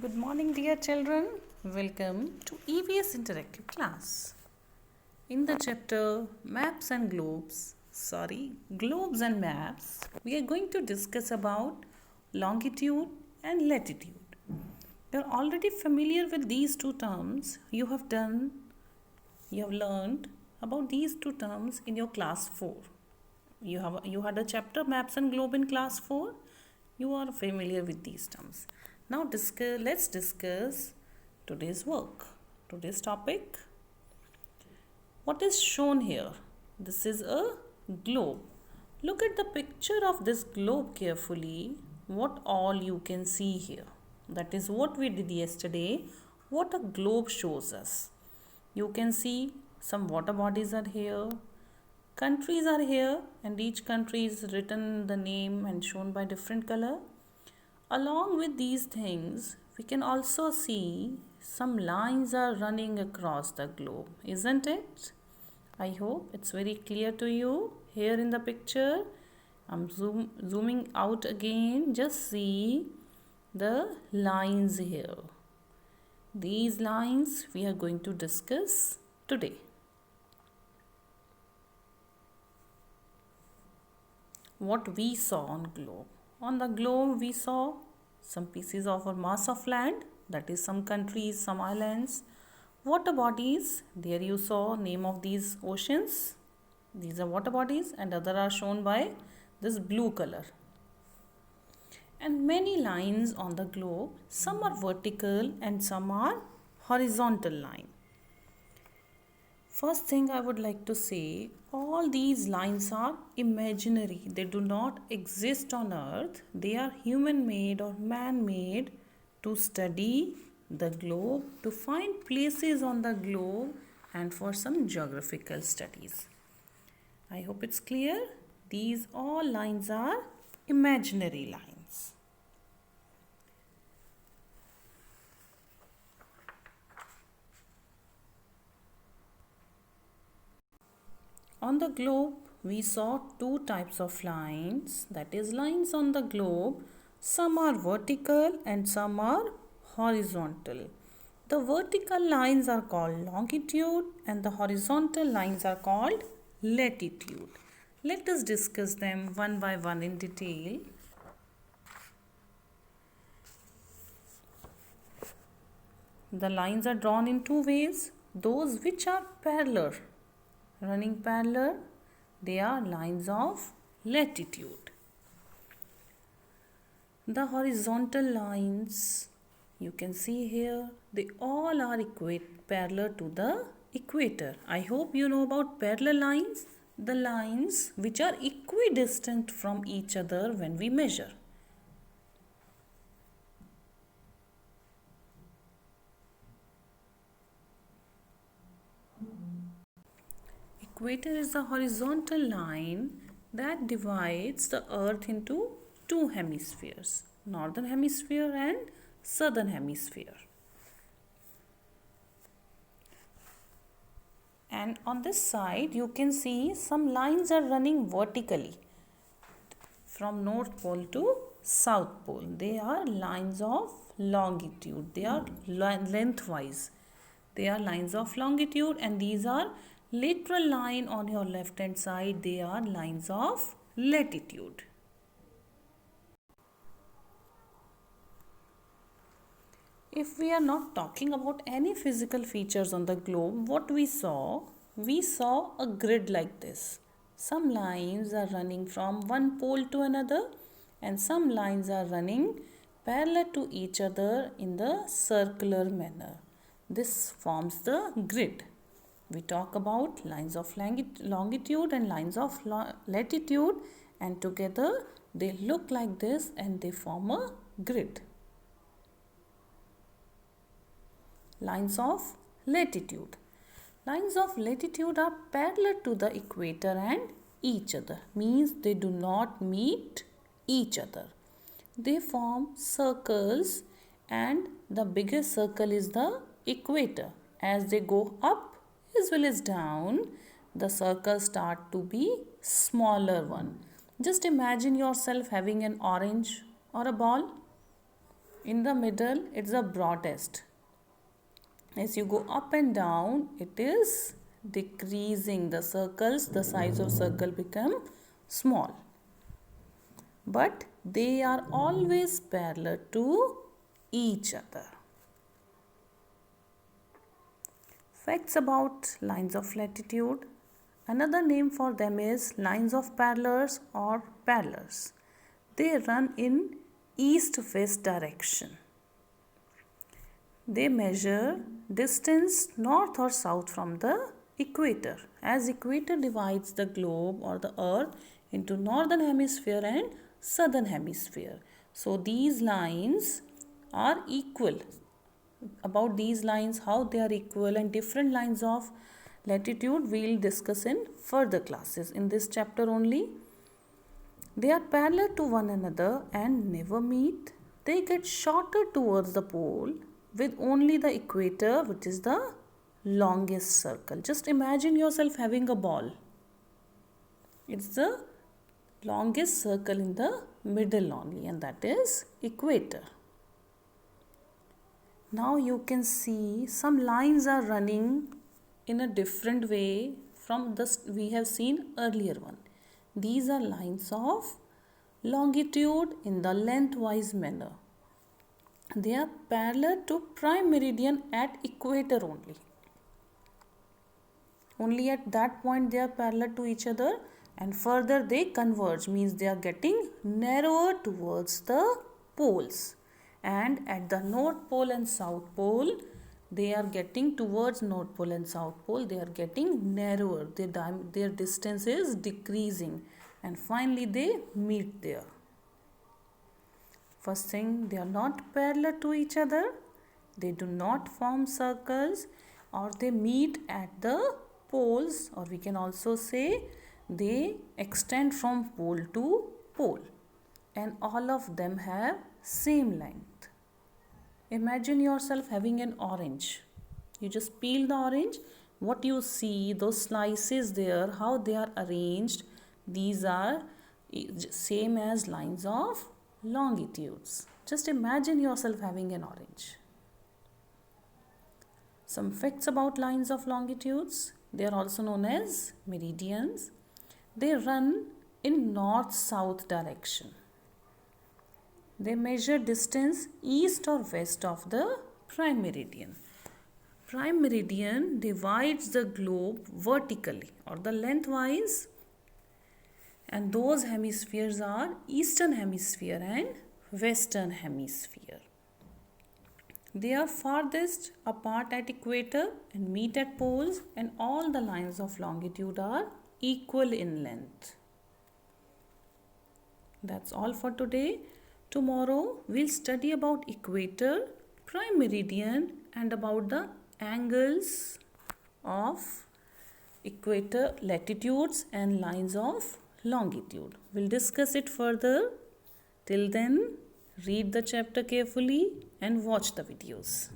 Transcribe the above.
Good morning, dear children. Welcome to EVS Interactive class. In the chapter Globes and Maps, we are going to discuss about longitude and latitude. You are already familiar with these two terms. You have learned about these two terms in your class 4. You had a chapter Maps and Globe in class 4. You are familiar with these terms. Now let's discuss today's work. Today's topic. What is shown here? This is a globe. Look at the picture of this globe carefully. What all you can see here. That is what we did yesterday. What a globe shows us. You can see some water bodies are here. Countries are here and each country is written the name and shown by different color. Along with these things, we can also see some lines are running across the globe, isn't it? I hope it's very clear to you. Here in the picture, I'm zooming out again. Just see the lines here. These lines we are going to discuss today. What we saw on globe. On the globe we saw some pieces of a mass of land, that is some countries, some islands, water bodies. There you saw name of these oceans. These are water bodies and other are shown by this blue color. And many lines on the globe, some are vertical and some are horizontal line. First thing I would like to say, all these lines are imaginary. They do not exist on earth. They are human made or man made to study the globe, to find places on the globe and for some geographical studies. I hope it's clear. These all lines are imaginary lines. On the globe, we saw two types of lines, that is lines on the globe. Some are vertical and some are horizontal. The vertical lines are called longitude and the horizontal lines are called latitude. Let us discuss them one by one in detail. The lines are drawn in two ways. Those which are parallel, running parallel, they are lines of latitude. The horizontal lines you can see here, they all are parallel to the equator. I hope you know about parallel lines, the lines which are equidistant from each other when we measure. Equator is the horizontal line that divides the earth into two hemispheres, northern hemisphere and southern hemisphere. And on this side you can see some lines are running vertically from North Pole to South Pole. They are lines of longitude. They are lengthwise. They are lines of longitude and these are lateral line on your left hand side. They are lines of latitude. If we are not talking about any physical features on the globe, what we saw a grid like this. Some lines are running from one pole to another and some lines are running parallel to each other in the circular manner. This forms the grid. We talk about lines of longitude and lines of latitude, and together they look like this and they form a grid. Lines of latitude. Lines of latitude are parallel to the equator and each other, means they do not meet each other. They form circles and the biggest circle is the equator. As they go up as well as down, the circles start to be smaller one. Just imagine yourself having an orange or a ball. In the middle, it's the broadest. As you go up and down, it is decreasing. The circles, the size of circle become small. But they are always parallel to each other. Facts about lines of latitude. Another name for them is lines of parallels or parallels. They run in east-west direction. They measure distance north or south from the equator, as equator divides the globe or the earth into northern hemisphere and southern hemisphere. So these lines are equal. About these lines, how they are equal, and different lines of latitude we will discuss in further classes. In this chapter only, they are parallel to one another and never meet. They get shorter towards the pole with only the equator, which is the longest circle. Just imagine yourself having a ball. It's the longest circle in the middle only, and that is equator. Now you can see some lines are running in a different way from this we have seen earlier one. These are lines of longitude in the lengthwise manner. They are parallel to prime meridian at equator only. Only at that point they are parallel to each other, and further they converge, means they are getting narrower towards the poles. And at the North Pole and South Pole, they are getting towards North Pole and South Pole, they are getting narrower. Their distance is decreasing, and finally they meet there. First thing, they are not parallel to each other. They do not form circles, or they meet at the poles, or we can also say they extend from pole to pole, and all of them have same length. Imagine yourself having an orange. You just peel the orange. What you see, those slices there, how they are arranged, these are same as lines of longitudes. Just imagine yourself having an orange. Some facts about lines of longitudes. They are also known as meridians. They run in north-south direction. They measure distance east or west of the prime meridian. Prime meridian divides the globe vertically or the lengthwise, and those hemispheres are eastern hemisphere and western hemisphere. They are farthest apart at equator and meet at poles, and all the lines of longitude are equal in length. That's all for today. Tomorrow we'll study about equator, prime meridian, and about the angles of equator, latitudes, and lines of longitude. We'll discuss it further. Till then, read the chapter carefully and watch the videos.